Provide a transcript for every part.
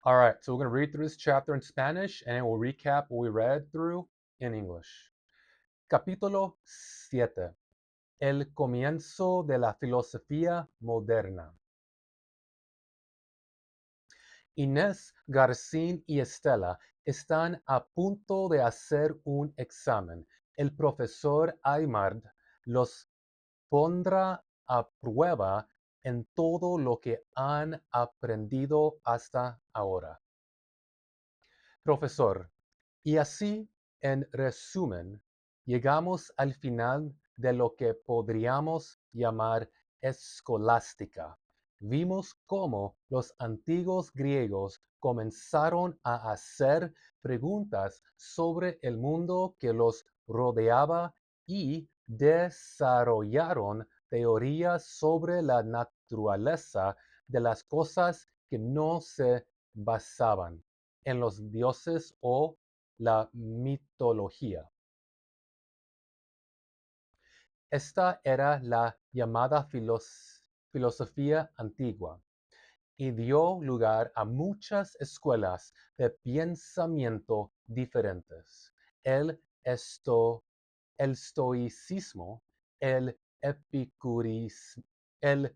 All right, so we're going to read through this chapter in Spanish and we'll recap what we read through in English. Capítulo 7. El comienzo de la filosofía moderna. Inés, Garcín y Estela están a punto de hacer un examen. El profesor Aymard los pondrá a prueba en todo lo que han aprendido hasta ahora. Profesor, y así, en resumen, llegamos al final de lo que podríamos llamar escolástica. Vimos cómo los antiguos griegos comenzaron a hacer preguntas sobre el mundo que los rodeaba y desarrollaron teorías sobre la naturaleza de las cosas que no se basaban en los dioses o la mitología. Esta era la llamada filosofía antigua y dio lugar a muchas escuelas de pensamiento diferentes. El, el estoicismo, el epicurismo, el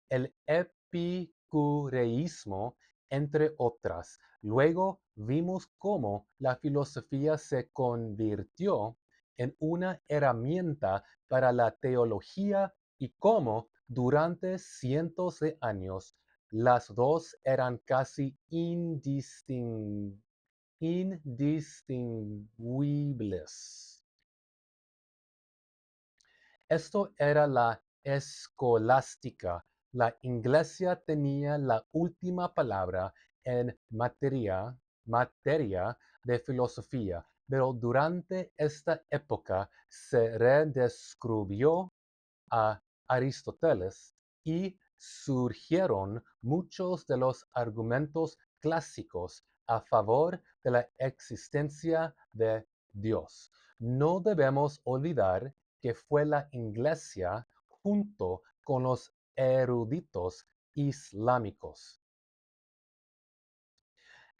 el epicureísmo, entre otras. Luego vimos cómo la filosofía se convirtió en una herramienta para la teología y cómo durante cientos de años las dos eran casi indistinguibles. Esto era la escolástica. La iglesia tenía la última palabra en materia de filosofía, pero durante esta época se redescubrió a Aristóteles y surgieron muchos de los argumentos clásicos a favor de la existencia de Dios. No debemos olvidar que fue la Iglesia junto con los eruditos islámicos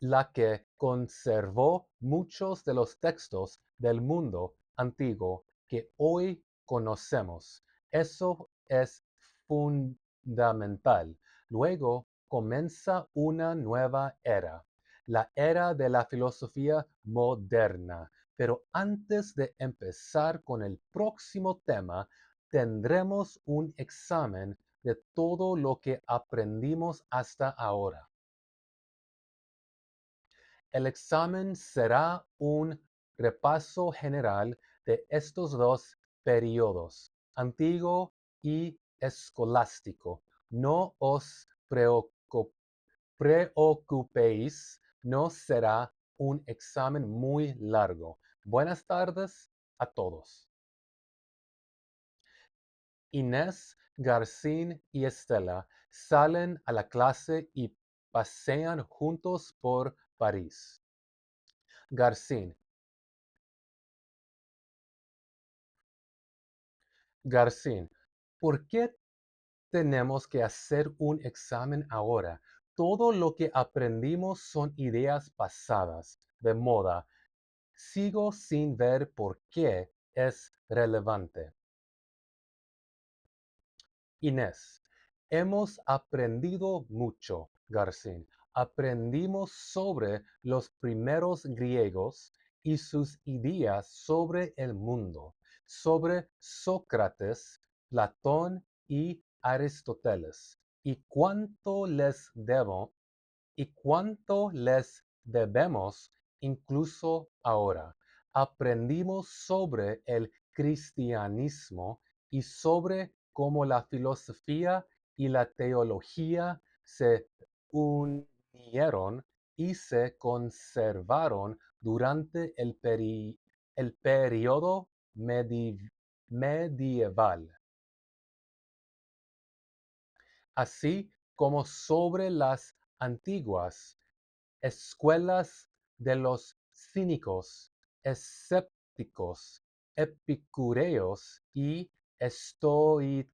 la que conservó muchos de los textos del mundo antiguo que hoy conocemos. Eso es fundamental. Luego comienza una nueva era, la era de la filosofía moderna. Pero antes de empezar con el próximo tema, tendremos un examen de todo lo que aprendimos hasta ahora. El examen será un repaso general de estos dos periodos, antiguo y escolástico. No os preocupéis, no será un examen muy largo. Buenas tardes a todos. Inés, Garcín y Estela salen a la clase y pasean juntos por París. Garcín, Garcín, ¿por qué tenemos que hacer un examen ahora? Todo lo que aprendimos son ideas pasadas, de moda. Sigo sin ver por qué es relevante. Inés, hemos aprendido mucho, Garcín. Aprendimos sobre los primeros griegos y sus ideas sobre el mundo, sobre Sócrates, Platón y Aristóteles, y cuánto les debemos incluso ahora. Aprendimos sobre el cristianismo y sobre cómo la filosofía y la teología se unieron y se conservaron durante el periodo medieval, así como sobre las antiguas escuelas de los cínicos, escépticos, epicureos y estoicos.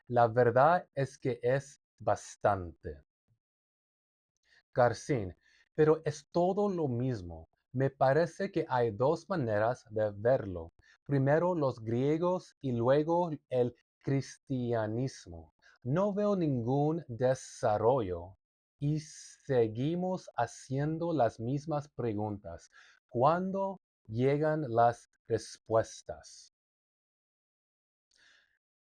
La verdad es que es bastante. Garcín, pero es todo lo mismo. Me parece que hay dos maneras de verlo. Primero los griegos y luego el cristianismo. No veo ningún desarrollo y seguimos haciendo las mismas preguntas. ¿Cuándo llegan las respuestas?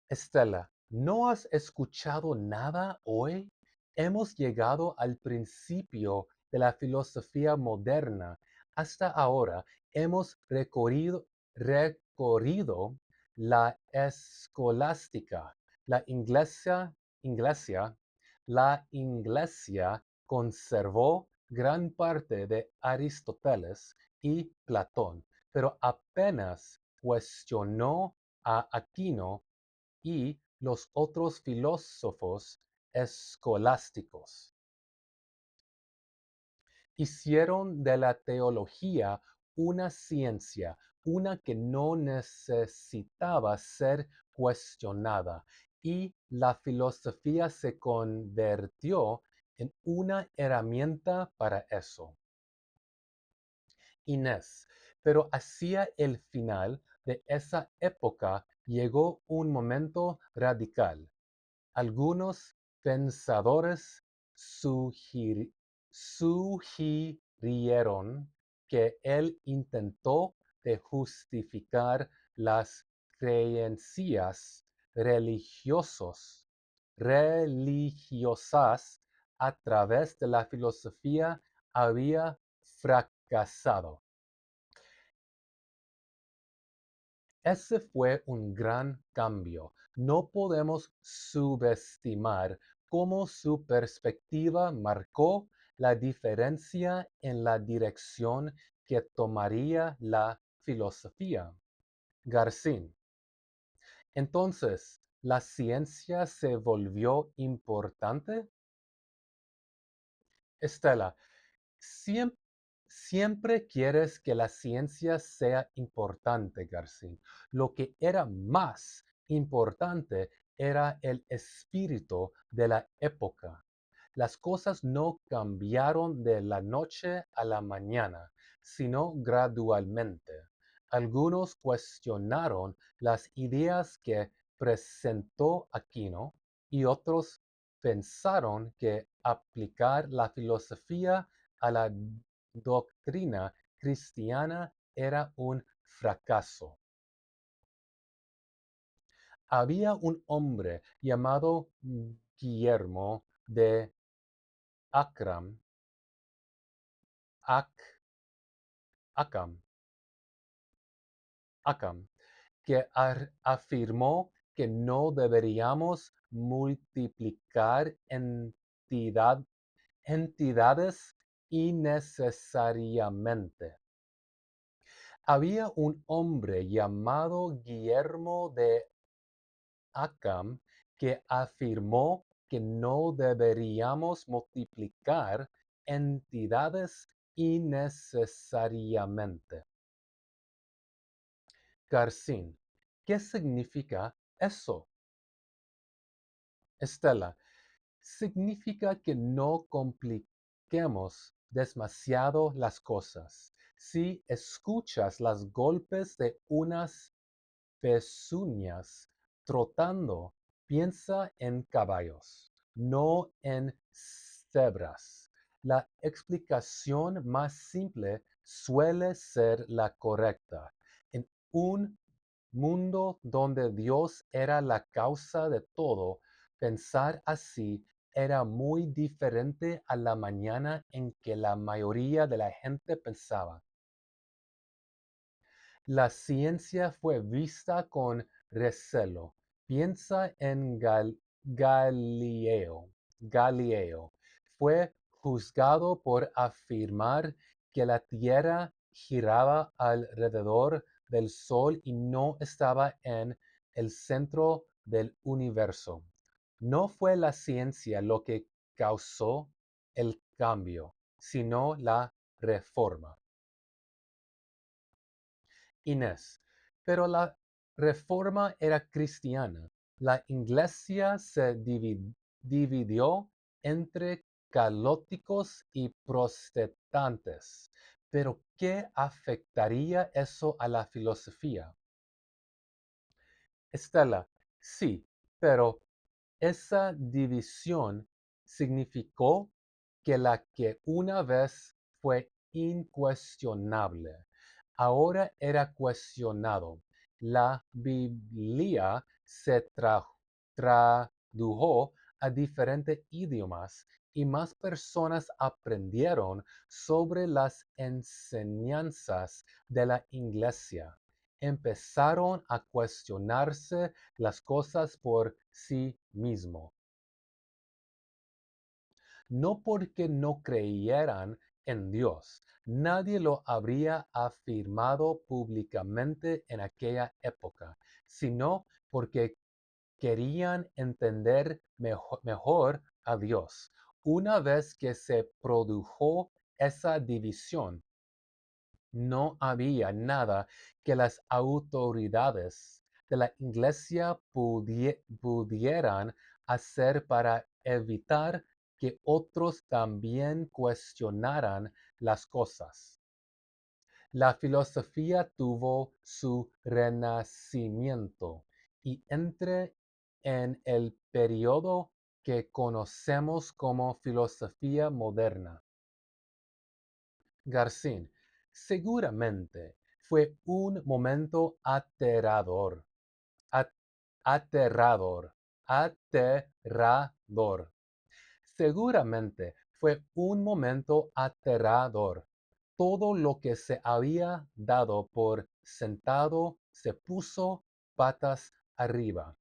Estela, ¿no has escuchado nada hoy? Hemos llegado al principio de la filosofía moderna. Hasta ahora hemos recorrido la escolástica, iglesia, la iglesia conservó gran parte de Aristóteles y Platón, pero apenas cuestionó a Aquino y los otros filósofos escolásticos. Hicieron de la teología una ciencia, una que no necesitaba ser cuestionada, y la filosofía se convirtió en una herramienta para eso. Inés, pero hacia el final de esa época llegó un momento radical. Algunos pensadores sugirieron que él intentó de justificar las creencias religiosas a través de la filosofía había fracasado. Ese fue un gran cambio. No podemos subestimar cómo su perspectiva marcó la diferencia en la dirección que tomaría la filosofía. Garcín. Entonces, ¿la ciencia se volvió importante? Estela, Siem- siempre quieres que la ciencia sea importante, García. Lo que era más importante era el espíritu de la época. Las cosas no cambiaron de la noche a la mañana, sino gradualmente. Algunos cuestionaron las ideas que presentó Aquino y otros pensaron que aplicar la filosofía a la doctrina cristiana era un fracaso. Había un hombre llamado Guillermo de Akram, Acam, Acam, que afirmó que no deberíamos multiplicar entidades innecesariamente. Había un hombre llamado Guillermo de Acam que afirmó que no deberíamos multiplicar entidades innecesariamente. Garcín, ¿qué significa eso? Estela, significa que no compliquemos demasiado las cosas. Si escuchas los golpes de unas pezuñas trotando, piensa en caballos, no en cebras. La explicación más simple suele ser la correcta. En un mundo donde Dios era la causa de todo, pensar así era muy diferente a la mañana en que la mayoría de la gente pensaba. La ciencia fue vista con recelo. Piensa en Galileo. Galileo fue juzgado por afirmar que la Tierra giraba alrededor del Sol y no estaba en el centro del universo. No fue la ciencia lo que causó el cambio, sino la reforma. Inés, pero la reforma era cristiana. La iglesia se dividió entre católicos y protestantes. Pero ¿qué afectaría eso a la filosofía? Estela, sí, pero esa división significó que la que una vez fue incuestionable, ahora era cuestionado. La Biblia se tradujo a diferentes idiomas y más personas aprendieron sobre las enseñanzas de la iglesia. Empezaron a cuestionarse las cosas por sí mismo, no porque no creyeran en Dios. Nadie lo habría afirmado públicamente en aquella época, sino porque querían entender mejor a Dios. Una vez que se produjo esa división, no había nada que las autoridades de la iglesia pudieran hacer para evitar que otros también cuestionaran las cosas. La filosofía tuvo su renacimiento y entre en el periodo que conocemos como filosofía moderna. Garcín, seguramente fue un momento aterrador, a- aterrador, aterrador. Seguramente fue un momento aterrador. Todo lo que se había dado por sentado se puso patas arriba.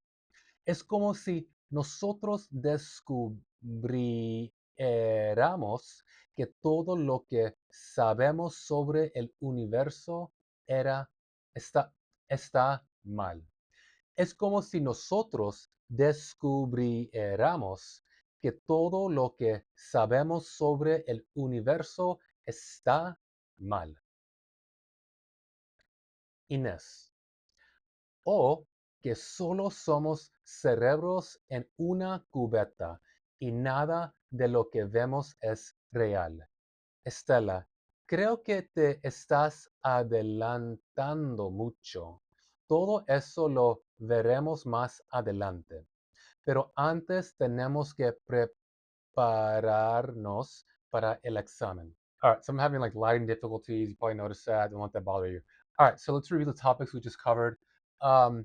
Es como si nosotros descubriéramos que todo lo que sabemos sobre el universo era, está, está mal. Es como si nosotros descubriéramos que todo lo que sabemos sobre el universo está mal. Inés. O que solo somos cerebros en una cubeta y nada de lo que vemos es real. Estela, creo que te estás adelantando mucho. Todo eso lo veremos más adelante. Pero antes tenemos que prepararnos para el examen. All right, so I'm having like lighting difficulties. You probably noticed that. Don't let that bother you. All right, so let's review the topics we just covered. Um,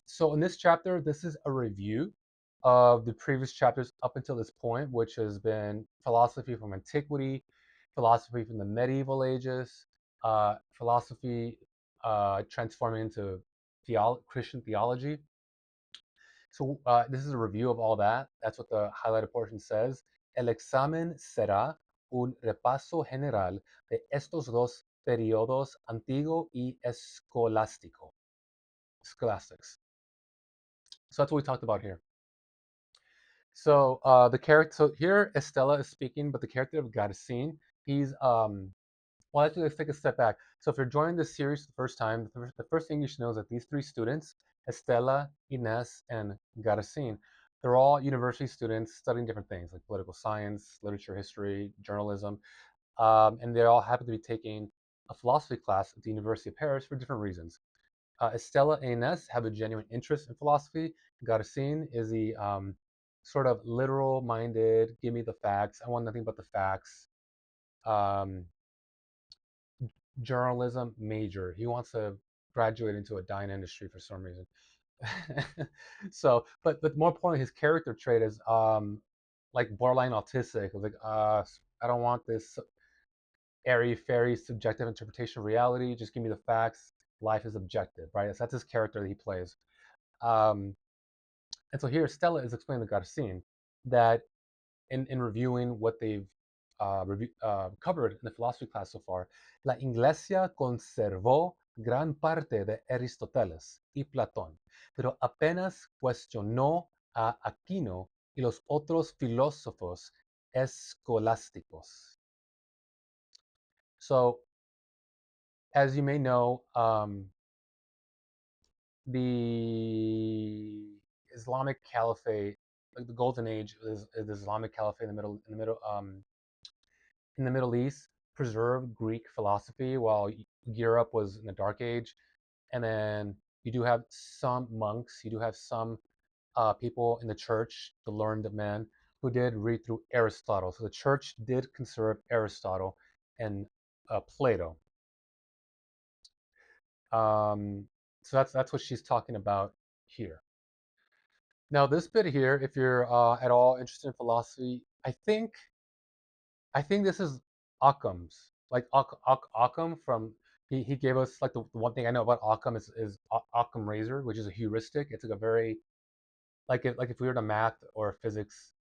so in this chapter, this is a review of the previous chapters up until this point, which has been philosophy from antiquity, philosophy from the medieval ages, philosophy transforming into Christian theology. So this is a review of all that. That's what the highlighted portion says. El examen será un repaso general de estos dos periodos antiguo y escolástico. Scholastics. So that's what we talked about here. So the character. So here Estella is speaking, but the character of Garcin, he's well, actually, let's take a step back. So if you're joining this series for the first time, the first thing you should know is that these three students, Estela, Ines, and Garcin, they're all university students studying different things like political science, literature, history, journalism, and they all happen to be taking a philosophy class at the University of Paris for different reasons. Estela and Ines have a genuine interest in philosophy. Garcin is the sort of literal-minded, give me the facts. I want nothing but the facts. Um, Journalism major. He wants to graduate into a dying industry for some reason. So, but more importantly, his character trait is like borderline autistic. Like, I don't want this airy fairy subjective interpretation of reality. Just give me the facts. Life is objective, right? So that's his character that he plays. Um, and so here, Stella is explaining to Garcin that in reviewing what they've covered in the philosophy class so far, la Iglesia conservó gran parte de Aristóteles y Platón, pero apenas cuestionó a Aquino y los otros filósofos escolásticos. So, as you may know, the Islamic Caliphate, like the Golden Age is the Islamic Caliphate in the Middle East, preserved Greek philosophy while Europe was in the Dark Age. And then you do have some monks, you do have some people in the church, the learned men, who did read through Aristotle. So the church did conserve Aristotle and Plato. Um, so that's what she's talking about here. Now this bit here, if you're at all interested in philosophy, I think this is Occam's. Like Occam from he gave us like the one thing I know about Occam is Occam razor, which is a heuristic. It's like a very like if we were in a math or physics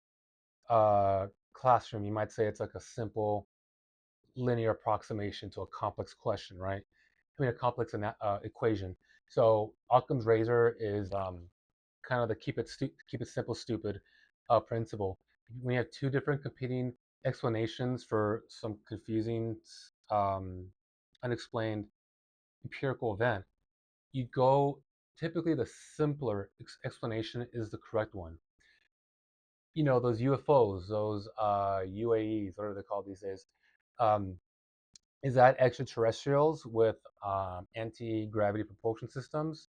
classroom, you might say it's like a simple linear approximation to a complex question, right? I mean a complex equation. So Occam's razor is kind of the keep it simple stupid principle. When you have two different competing explanations for some confusing, um, unexplained empirical event, you go typically the simpler explanation is the correct one. You know those UFOs, those UAEs, what are they called these days? Um, is that extraterrestrials with anti-gravity propulsion systems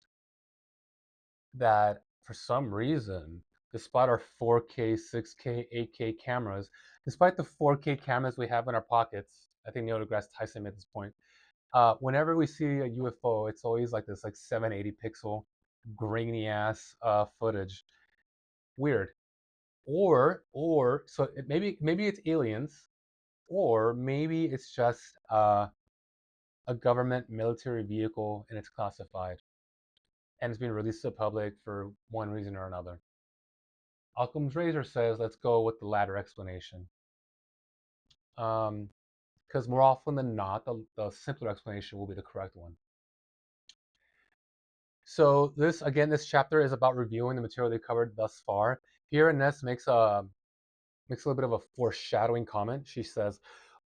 that for some reason, despite our 4K, 6K, 8K cameras, despite the 4K cameras we have in our pockets, I think Neil deGrasse Tyson made this point. Whenever we see a UFO, it's always like this like 780 pixel grainy ass footage. Weird. Or so maybe it's aliens, or maybe it's just a government military vehicle and it's classified and it's being released to the public for one reason or another. Occam's razor says let's go with the latter explanation. Because more often than not, the simpler explanation will be the correct one. So this chapter is about reviewing the material they covered thus far. Here Inés makes a little bit of a foreshadowing comment. She says,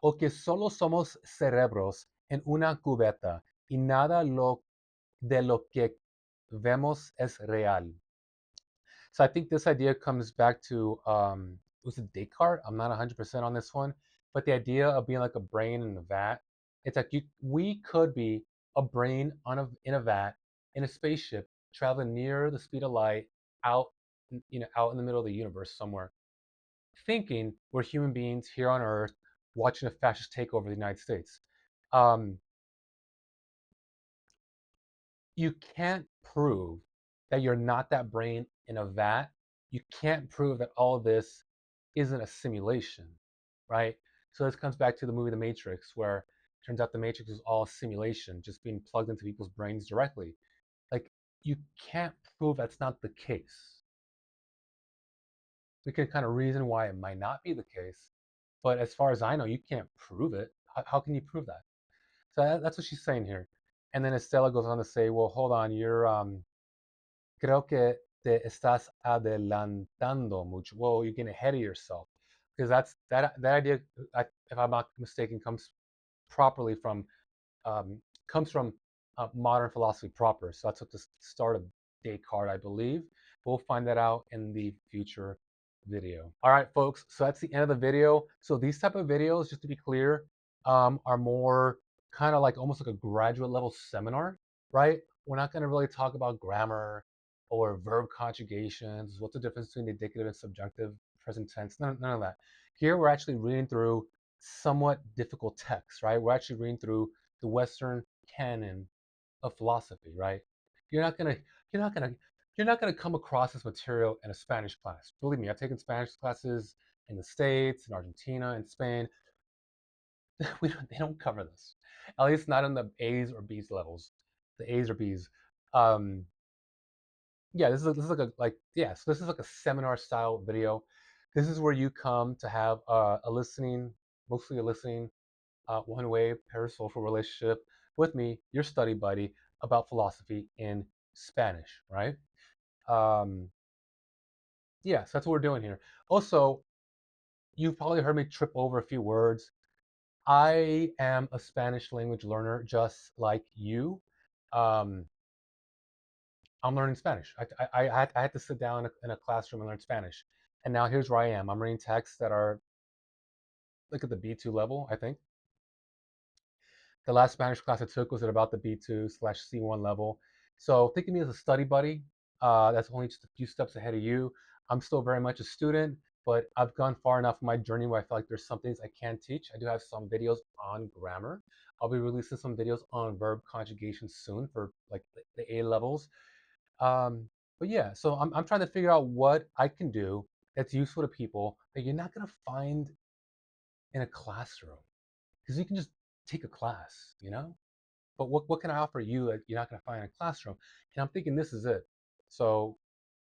"O que solo somos cerebros en una cubeta y nada de lo que vemos es real." So I think this idea comes back to was it Descartes? I'm not 100% on this one, but the idea of being like a brain in a vat. It's like we could be a brain in a vat in a spaceship traveling near the speed of light out out in the middle of the universe somewhere, thinking we're human beings here on Earth watching a fascist takeover of the United States. Um, you can't prove that you're not that brain in a vat. You can't prove that all of this isn't a simulation, right? So this comes back to the movie The Matrix, where it turns out the Matrix is all a simulation, just being plugged into people's brains directly. Like, you can't prove that's not the case. We can kind of reason why it might not be the case, but as far as I know, you can't prove it. How can you prove that? So that's what she's saying here. And then Estella goes on to say, well, hold on, you're creo que te estás adelantando mucho. Well, you're getting ahead of yourself because that idea, if I'm not mistaken, properly from um, comes from modern philosophy proper. So that's at the start of Descartes, I believe. We'll find that out in the future video. All right, folks. So that's the end of the video. So these type of videos, just to be clear, are more kind of like almost like a graduate level seminar, right? We're not going to really talk about grammar or verb conjugations. What's the difference between the indicative and subjunctive present tense? None of that. Here we're actually reading through somewhat difficult texts, right? We're actually reading through the Western canon of philosophy, right? You're not gonna, you're not gonna, you're not gonna come across this material in a Spanish class. Believe me, I've taken Spanish classes in the States, in Argentina, in Spain. They don't cover this, at least not in the A's or B's levels, the A's or B's. Um, yeah, this is like so this is like a seminar style video. This is where you come to have a listening, mostly a listening one-way parasocial relationship with me, your study buddy, about philosophy in Spanish, right? Um, yeah, so that's what we're doing here. Also, you've probably heard me trip over a few words. I am a Spanish language learner just like you. Um, I'm learning Spanish. I had to sit down in a classroom and learn Spanish. And now here's where I am. I'm reading texts that are like at the B2 level, I think. The last Spanish class I took was at about the B2/C1 level. So think of me as a study buddy. That's only just a few steps ahead of you. I'm still very much a student, but I've gone far enough in my journey where I feel like there's some things I can teach. I do have some videos on grammar. I'll be releasing some videos on verb conjugation soon for like the A levels. Um, but yeah, so I'm trying to figure out what I can do that's useful to people that you're not gonna find in a classroom because you can just take a class, you know. But what can I offer you that you're not going to find in a classroom? And I'm thinking this is it. So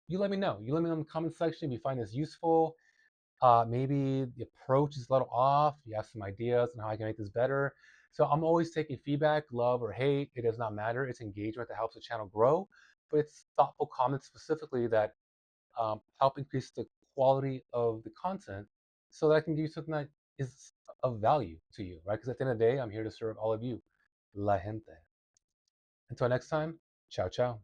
you let me know. You let me know in the comment section if you find this useful. Maybe the approach is a little off. You have some ideas on how I can make this better. So I'm always taking feedback, love or hate. It does not matter. It's engagement that helps the channel grow. But it's thoughtful comments specifically that help increase the quality of the content so that I can give you something that is of value to you, right? Because at the end of the day, I'm here to serve all of you, la gente. Until next time, ciao, ciao.